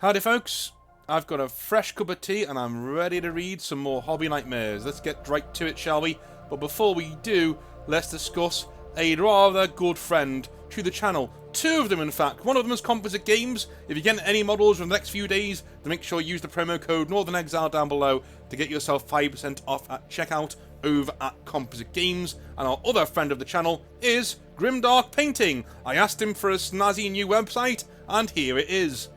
Howdy folks, I've got a fresh cup of tea and I'm ready to read some more Hobby Nightmares. Let's get right to it, shall we? But before we do, let's discuss a rather good friend to the channel. Two of them, in fact. One of them is Composite Games. If you get any models in the next few days, then make sure you use the promo code Northern Exile down below to get yourself 5% off at checkout over at Composite Games. And our other friend of the channel is Grimdark Painting. I asked him for a snazzy new website, and here it is.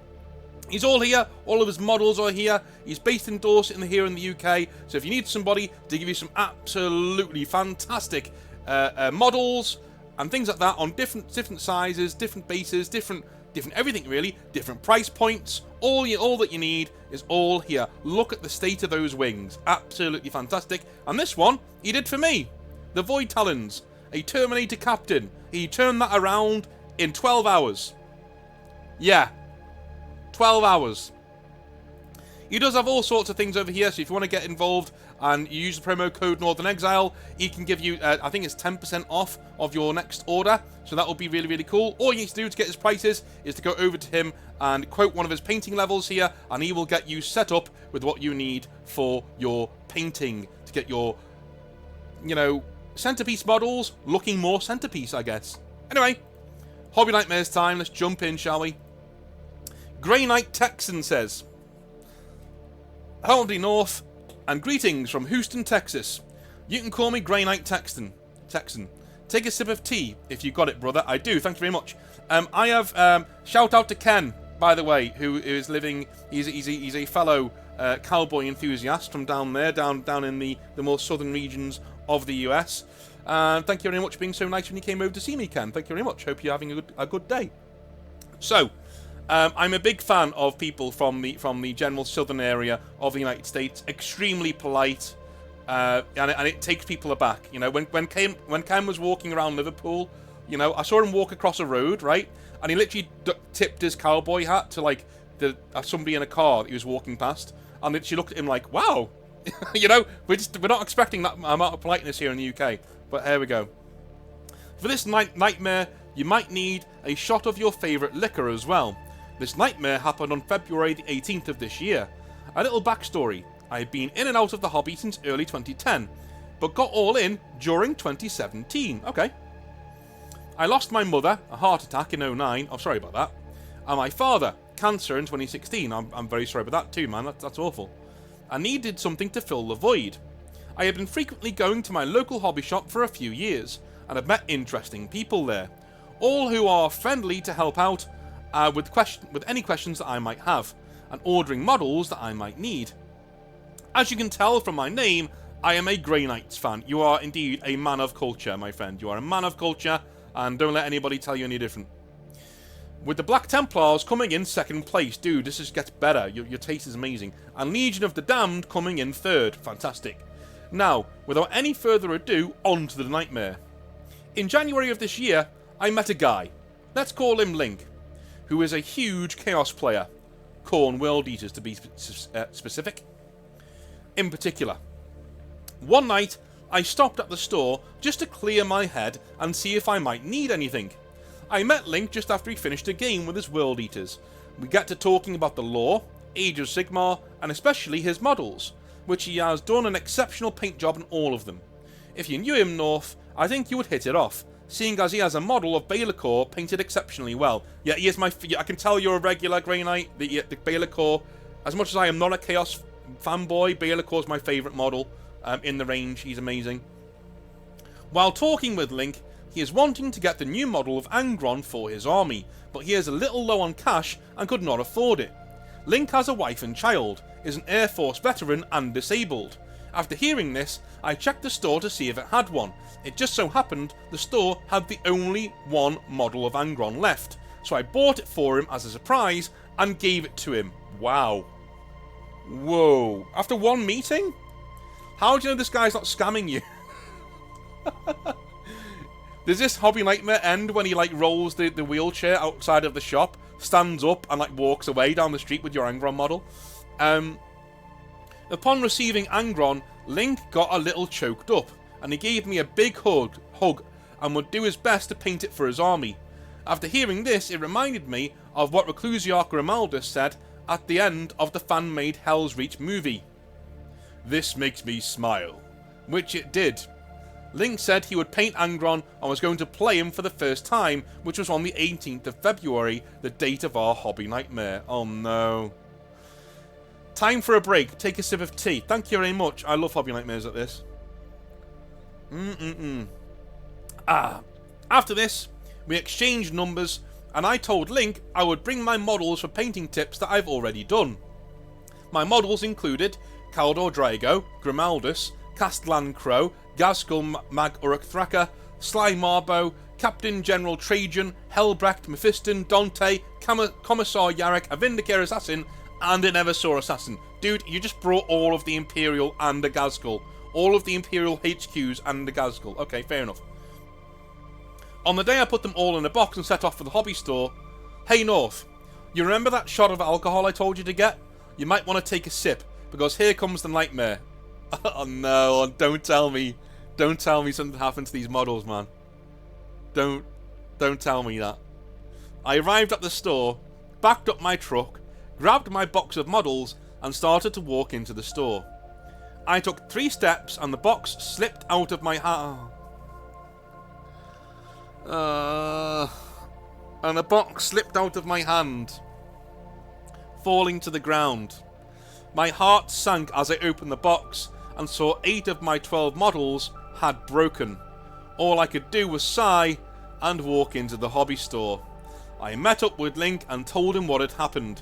He's all here, all of his models are here. He's based in Dorset here in the UK, so if you need somebody to give you some absolutely fantastic models and things like that on different sizes, different bases, different everything really, different price points, all that you need is all here. Look at the state of those wings, absolutely fantastic. And this one he did for me, the Void Talons, a Terminator Captain. He turned that around in 12 hours. Yeah. 12 hours. He does have all sorts of things over here, so if you want to get involved and you use the promo code Northern Exile, he can give you, I think it's 10% off of your next order, so that will be really, really cool. All you need to do to get his prices is to go over to him and quote one of his painting levels here, and he will get you set up with what you need for your painting to get your, you know, centerpiece models looking more centerpiece, I guess. Anyway, Hobby Nightmares time. Let's jump in, shall we? Grey Knight Texan says, Howdy North, and greetings from Houston, Texas. You can call me Grey Knight Texan. Take a sip of tea if you got it, brother. I do, thank you very much. I have, shout out to Ken, by the way, who is living, he's a fellow cowboy enthusiast from down there, down in the more southern regions of the US. Thank you very much for being so nice when you came over to see me, Ken. Thank you very much. Hope you're having a good day. So, I'm a bbig fan of people from the general southern area of the United States. Extremely polite, and it takes people aback. You know, when Ken was walking around Liverpool, you know, I saw him walk across a road, right, and he literally tipped his cowboy hat to like somebody in a car that he was walking past, and she looked at him like, "Wow," you know, we're not expecting that amount of politeness here in the UK. But here we go. For this nightmare, you might need a shot of your favourite liquor as well. This nightmare happened on February the 18th of this year. A little backstory. I had been in and out of the hobby since early 2010, but got all in during 2017. Okay. I lost my mother, a heart attack in 2009. Oh, sorry about that. And my father, cancer in 2016. I'm very sorry about that too, man. That's awful. I needed something to fill the void. I had been frequently going to my local hobby shop for a few years, and have met interesting people there, all who are friendly to help out with any questions that I might have, and ordering models that I might need. As you can tell from my name, I am a Grey Knights fan. You are indeed a man of culture, my friend. You are a man of culture, and don't let anybody tell you any different. With the Black Templars coming in second place, dude, this just gets better. Your taste is amazing. And Legion of the Damned coming in third. Fantastic. Now, without any further ado, on to the nightmare. In January of this year, I met a guy. Let's call him Link, who is a huge Chaos player. Khorne World Eaters, to be specific. In particular, one night, I stopped at the store just to clear my head and see if I might need anything. I met Link just after he finished a game with his World Eaters. We got to talking about the lore, Age of Sigmar, and especially his models, which he has done an exceptional paint job on all of them. If you knew him, North, I think you would hit it off, seeing as he has a model of Baylor painted exceptionally well. Yeah, he is I can tell you're a regular Grey Knight. The Baylor, as much as I am not a Chaos fanboy, Baylor is my favourite model in the range. He's amazing. While talking with Link, he is wanting to get the new model of Angron for his army, but he is a little low on cash and could not afford it. Link has a wife and child, is an Air Force veteran and disabled. After hearing this, I checked the store to see if it had one. It just so happened the store had the only one model of Angron left, so I bought it for him as a surprise and gave it to him. Wow. Whoa. After one meeting? How do you know this guy's not scamming you? Does this Hobby Nightmare end when he like rolls the wheelchair outside of the shop, stands up and like walks away down the street with your Angron model? Upon receiving Angron, Link got a little choked up, and he gave me a big hug and would do his best to paint it for his army. After hearing this, it reminded me of what Reclusiarch Grimaldus said at the end of the fan-made Hell's Reach movie. This makes me smile. Which it did. Link said he would paint Angron and was going to play him for the first time, which was on the 18th of February, the date of our hobby nightmare. Oh no. Time for a break. Take a sip of tea. Thank you very much. I love hobby nightmares like this. After this, we exchanged numbers, and I told Link I would bring my models for painting tips that I've already done. My models included Caldor Drago, Grimaldus, Castlan Crow, Gazgul Mag Uruk Thraka, Sly Marbo, Captain General Trajan, Helbrecht, Mephiston, Dante, Commissar Yarrick, a Vindicator Assassin, and an Eversaw Assassin. Dude, you just brought all of the Imperial and the Gazgul. All of the Imperial HQs and the Gazgul. Okay, fair enough. On the day I put them all in a box and set off for the hobby store, hey North, you remember that shot of alcohol I told you to get? You might want to take a sip, because here comes the nightmare. Oh no, don't tell me. Don't tell me something happened to these models, man. Don't tell me that. I arrived at the store, backed up my truck, grabbed my box of models, and started to walk into the store. I took 3 steps and the box slipped out of my hand. And the box slipped out of my hand, falling to the ground. My heart sank as I opened the box and saw 8 of my 12 models had broken. All I could do was sigh and walk into the hobby store. I met up with Link and told him what had happened.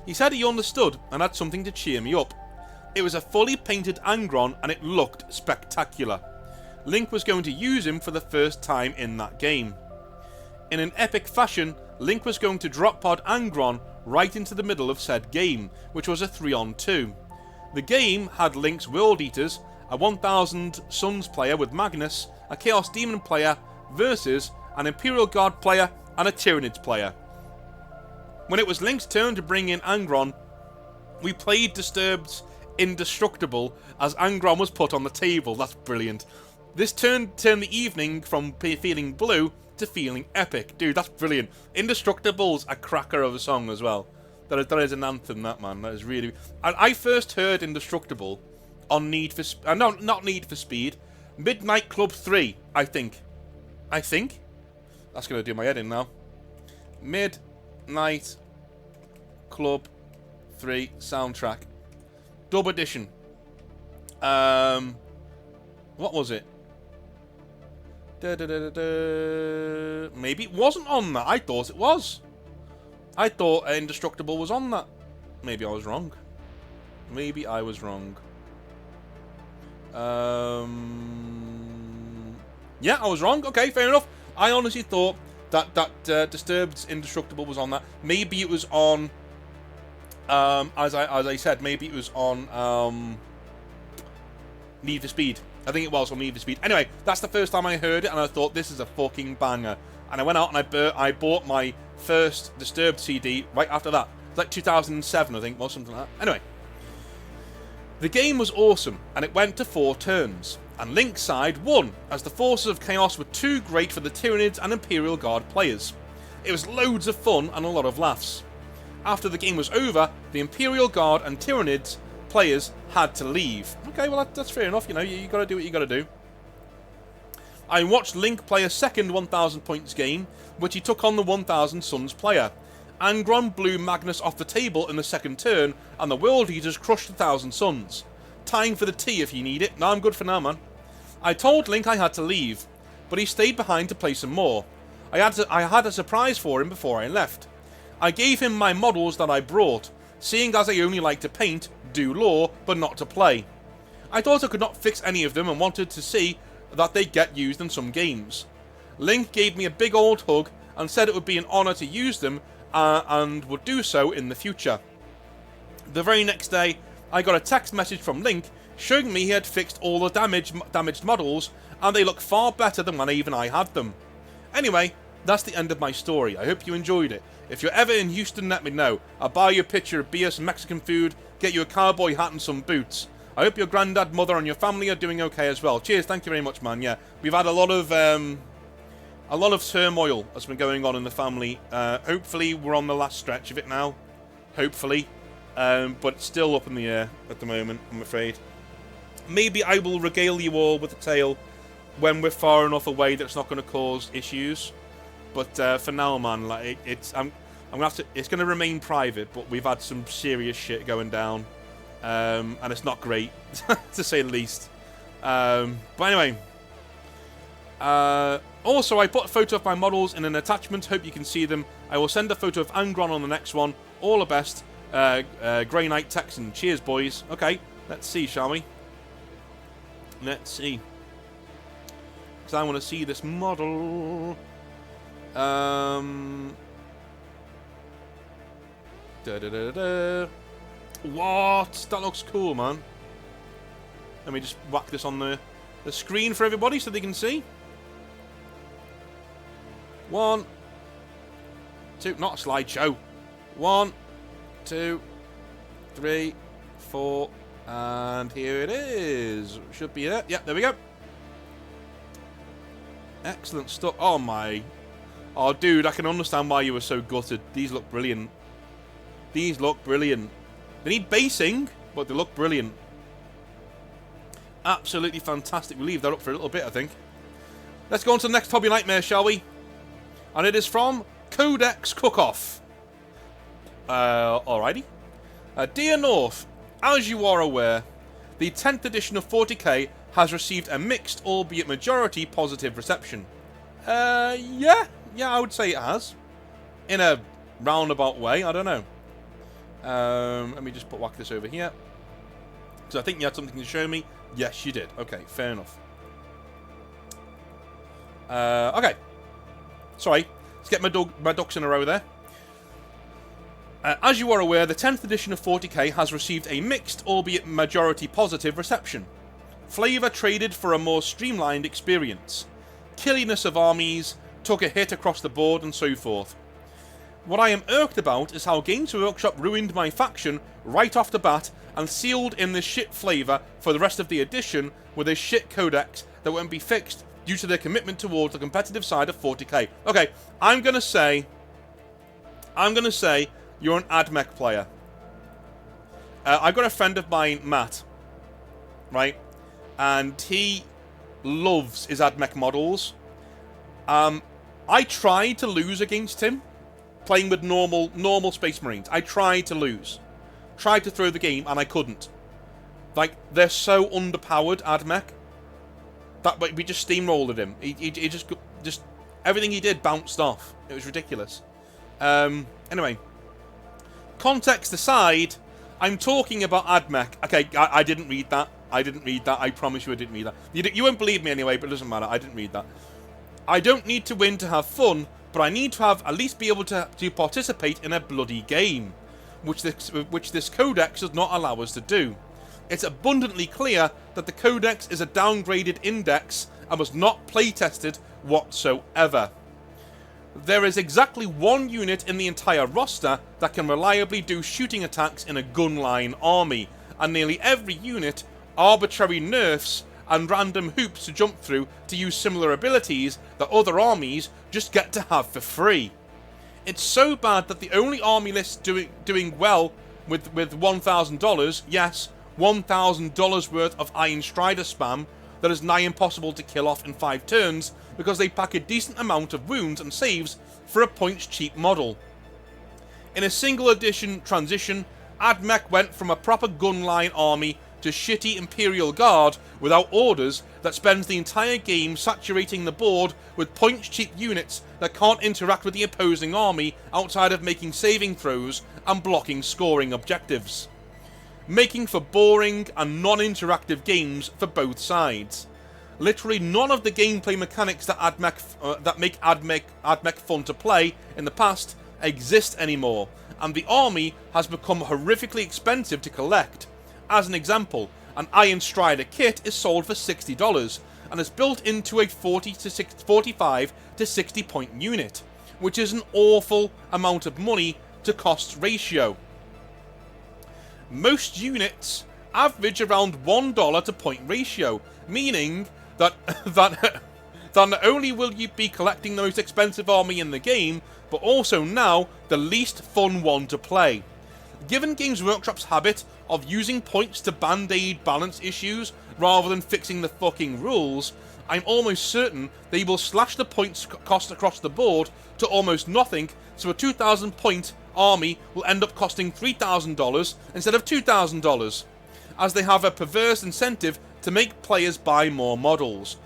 He said he understood and had something to cheer me up. It was a fully painted Angron and it looked spectacular. Link was going to use him for the first time in that game. In an epic fashion, Link was going to drop pod Angron right into the middle of said game, which was a 3-on-2. The game had Link's World Eaters, a 1000 Suns player with Magnus, a Chaos Demon player, versus an Imperial Guard player and a Tyranids player. When it was Link's turn to bring in Angron, we played Disturbed's Indestructible as Angron was put on the table. That's brilliant. This turned the evening from feeling blue to feeling epic. Dude, that's brilliant. Indestructible's a cracker of a song as well. That is an anthem, that, man. That is really... I first heard Indestructible on Need for... no, not Need for Speed. Midnight Club 3, I think. That's going to do my head in now. Midnight Club 3 soundtrack. Dub edition. What was it? Maybe it wasn't on that. I thought it was. I thought Indestructible was on that. Maybe I was wrong. Yeah, I was wrong. Okay, fair enough. I honestly thought that Disturbed's Indestructible was on that. Maybe it was on... as I said, maybe it was on Need for Speed. I think it was on Need for Speed. Anyway, that's the first time I heard it, and I thought, this is a fucking banger. And I went out and I bought my first Disturbed CD right after that. It's like 2007, I think, or something like that. Anyway. The game was awesome, and it went to 4 turns. And Link's side won, as the forces of chaos were too great for the Tyranids and Imperial Guard players. It was loads of fun and a lot of laughs. After the game was over, the Imperial Guard and Tyranids players had to leave. Okay, well that's fair enough, you know, you gotta do what you gotta do. I watched Link play a second 1000 points game, which he took on the 1000 Suns player. Angron blew Magnus off the table in the second turn, and the World Eaters crushed 1000 Suns. Time for the tea if you need it. No, I'm good for now, man. I told Link I had to leave, but he stayed behind to play some more. I had a surprise for him before I left. I gave him my models that I brought, seeing as I only like to paint, do lore, but not to play. I thought I could not fix any of them and wanted to see that they get used in some games. Link gave me a big old hug and said it would be an honour to use them and would do so in the future. The very next day, I got a text message from Link showing me he had fixed all the damaged models, and they look far better than when even I had them. Anyway, that's the end of my story. I hope you enjoyed it. If you're ever in Houston, let me know. I'll buy you a picture of beer, some Mexican food, get you a cowboy hat and some boots. I hope your granddad, mother, and your family are doing okay as well. Cheers, thank you very much, man. Yeah, we've had a lot of turmoil that's been going on in the family. Hopefully, we're on the last stretch of it now. Hopefully. but still up in the air at the moment, I'm afraid. Maybe I will regale you all with a tale when we're far enough away that it's not going to cause issues. But for now, man, like I'm gonna have to. It's going to remain private. But we've had some serious shit going down, and it's not great to say the least. But anyway, also I put a photo of my models in an attachment. Hope you can see them. I will send a photo of Angron on the next one. All the best, Grey Knight Texan. Cheers, boys. Okay, let's see, shall we? Let's see. Because I want to see this model. What? That looks cool, man. Let me just whack this on the screen for everybody so they can see. 1, 2, not a slideshow. 1, 2, 3, 4, and here it is. Should be it. Yep, there we go. Excellent stuff. Oh my. Oh, dude, I can understand why you were so gutted. These look brilliant. These look brilliant. They need basing, but they look brilliant. Absolutely fantastic. We'll leave that up for a little bit, I think. Let's go on to the next Hobby Nightmare, shall we? And it is from Codex Cook-Off. Alrighty. Dear North, as you are aware, the 10th edition of 40k has received a mixed, albeit majority, positive reception. Yeah, I would say it has. In a roundabout way, I don't know. Let me just whack this over here. So I think you had something to show me. Yes, you did. Okay, fair enough. Okay. Sorry. Let's get my ducks in a row there. As you are aware, the 10th edition of 40k has received a mixed, albeit majority positive reception. Flavour traded for a more streamlined experience. Killiness of armies took a hit across the board and so forth. What I am irked about is how Games Workshop ruined my faction right off the bat and sealed in this shit flavour for the rest of the edition with a shit codex that won't be fixed due to their commitment towards the competitive side of 40k. Okay, I'm gonna say you're an Admech player. I've got a friend of mine, Matt, right, and he loves his Admech models. I tried to lose against him playing with normal Space Marines. I tried to lose. Tried to throw the game and I couldn't. Like, they're so underpowered, Admech, that we just steamrolled him. He just everything he did bounced off. It was ridiculous. Anyway, context aside, I'm talking about Admech. Okay, I didn't read that. I promise you I didn't read that. You won't believe me anyway, but it doesn't matter. I didn't read that. I don't need to win to have fun, but I need to have at least be able to participate in a bloody game, which this codex does not allow us to do. It's abundantly clear that the codex is a downgraded index and was not playtested whatsoever. There is exactly one unit in the entire roster that can reliably do shooting attacks in a gunline army, and nearly every unit arbitrary nerfs and random hoops to jump through to use similar abilities that other armies just get to have for free. It's so bad that the only army list doing well with $1,000, yes, $1,000 worth of Iron Strider spam that is nigh impossible to kill off in 5 turns because they pack a decent amount of wounds and saves for a points cheap model. In a single edition transition, Admech went from a proper gunline army to shitty Imperial Guard without orders that spends the entire game saturating the board with points cheap units that can't interact with the opposing army outside of making saving throws and blocking scoring objectives, making for boring and non-interactive games for both sides. Literally none of the gameplay mechanics that make Admech fun to play in the past exist anymore, and the army has become horrifically expensive to collect. As an example, an Iron Strider kit is sold for $60 and is built into a 45 to 60 point unit, which is an awful amount of money to cost ratio. Most units average around $1 to point ratio, meaning that not only will you be collecting the most expensive army in the game, but also now the least fun one to play. Given Games Workshop's habit of using points to band-aid balance issues rather than fixing the fucking rules, I'm almost certain they will slash the points cost across the board to almost nothing, so a 2,000 point army will end up costing $3,000 instead of $2,000, as they have a perverse incentive to make players buy more models.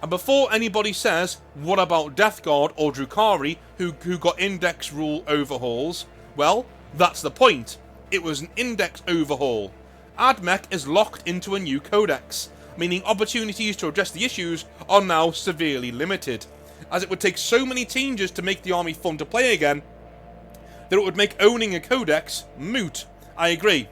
And before anybody says, what about Death Guard or Drukhari, who got index rule overhauls, well, that's the point. It was an index overhaul. Admech is locked into a new codex, meaning opportunities to address the issues are now severely limited, as it would take so many changes to make the army fun to play again that it would make owning a codex moot. I agree.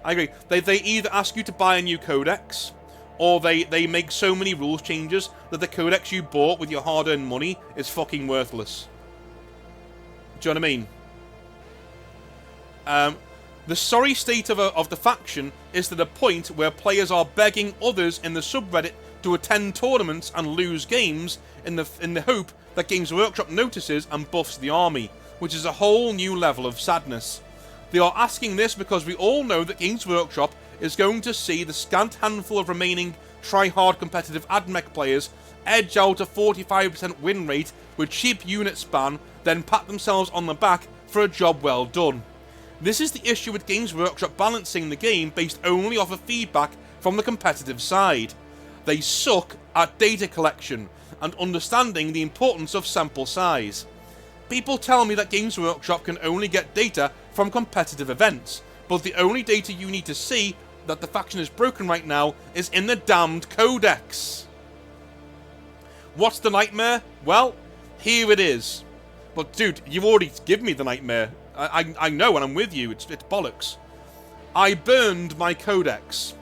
They either ask you to buy a new codex, or they make so many rules changes that the codex you bought with your hard-earned money is fucking worthless. Do you know what I mean? The sorry state of the faction is to the point where players are begging others in the subreddit to attend tournaments and lose games in the hope that Games Workshop notices and buffs the army, which is a whole new level of sadness. They are asking this because we all know that Games Workshop is going to see the scant handful of remaining try-hard competitive Admech players edge out a 45% win rate with cheap unit span, then pat themselves on the back for a job well done. This is the issue with Games Workshop balancing the game based only off of feedback from the competitive side. They suck at data collection and understanding the importance of sample size. People tell me that Games Workshop can only get data from competitive events, but the only data you need to see that the faction is broken right now is in the damned Codex. What's the nightmare? Well, here it is. But dude, you've already given me the nightmare. I know, and I'm with you. It's bollocks. I burned my Codex.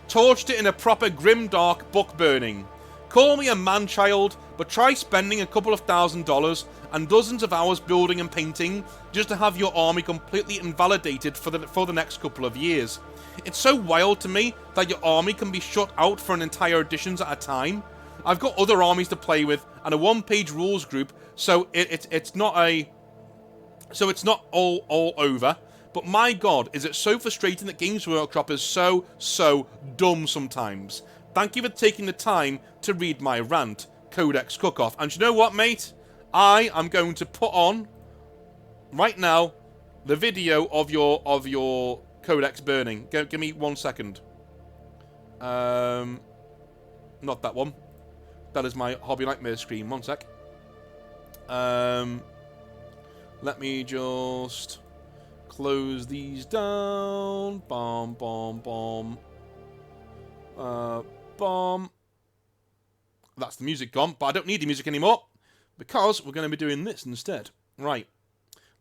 Torched it in a proper grimdark book burning. Call me a man-child, but try spending a couple of $1,000s and dozens of hours building and painting just to have your army completely invalidated for the next couple of years. It's so wild to me that your army can be shut out for an entire editions at a time. I've got other armies to play with and a one-page rules group, so it's not all over. But my god, is it so frustrating that Games Workshop is so dumb sometimes. Thank you for taking the time to read my rant, Codex Cook-Off. And you know what, mate? I am going to put on, right now, the video of your Codex burning. Give me 1 second. Not that one. That is my Hobby Nightmare screen. 1 sec. Let me just close these down. Bomb, bomb, bomb. Bomb. That's the music gone, but I don't need the music anymore because we're going to be doing this instead. Right.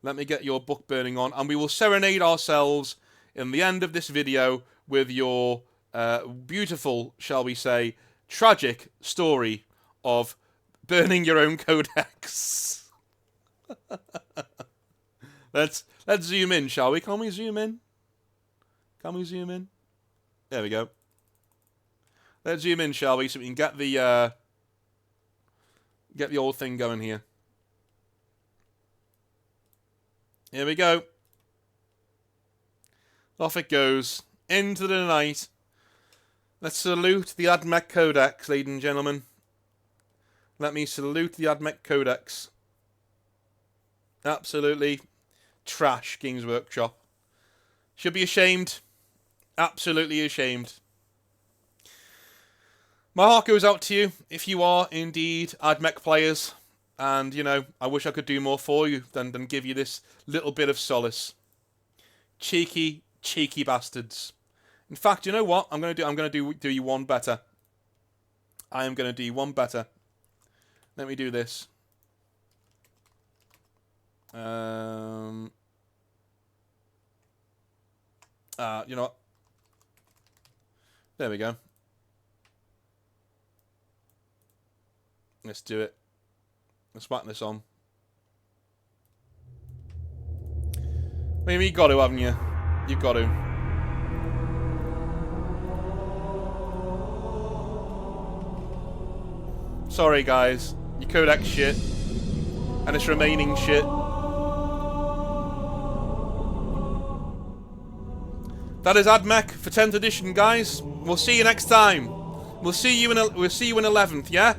Let me get your book burning on, and we will serenade ourselves in the end of this video with your beautiful, shall we say, tragic story of burning your own codex. Let's zoom in, shall we? Can we zoom in? Can we zoom in? There we go. Let's zoom in, shall we, so we can get the old thing going here. Here we go. Off it goes. Into the night. Let's salute the Admech Codex, ladies and gentlemen. Let me salute the Admech Codex. Absolutely trash, Games Workshop. Should be ashamed. Absolutely ashamed. My heart goes out to you if you are indeed Admech players. And, you know, I wish I could do more for you than give you this little bit of solace. Cheeky bastards. In fact, you know what? I'm gonna do you one better. I am gonna do you one better. Let me do this. You know what? There we go. Let's do it. Let's whack this on. I mean, you got to, haven't you? You got to. Sorry, guys. Your Codex shit. And its remaining shit. That is Admech for 10th edition, guys. We'll see you next time. We'll see you in 11th, yeah?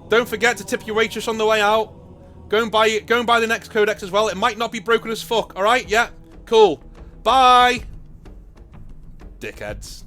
Don't forget to tip your waitress on the way out. Go and buy the next Codex as well. It might not be broken as fuck, alright? Yeah? Cool. Bye! Dickheads.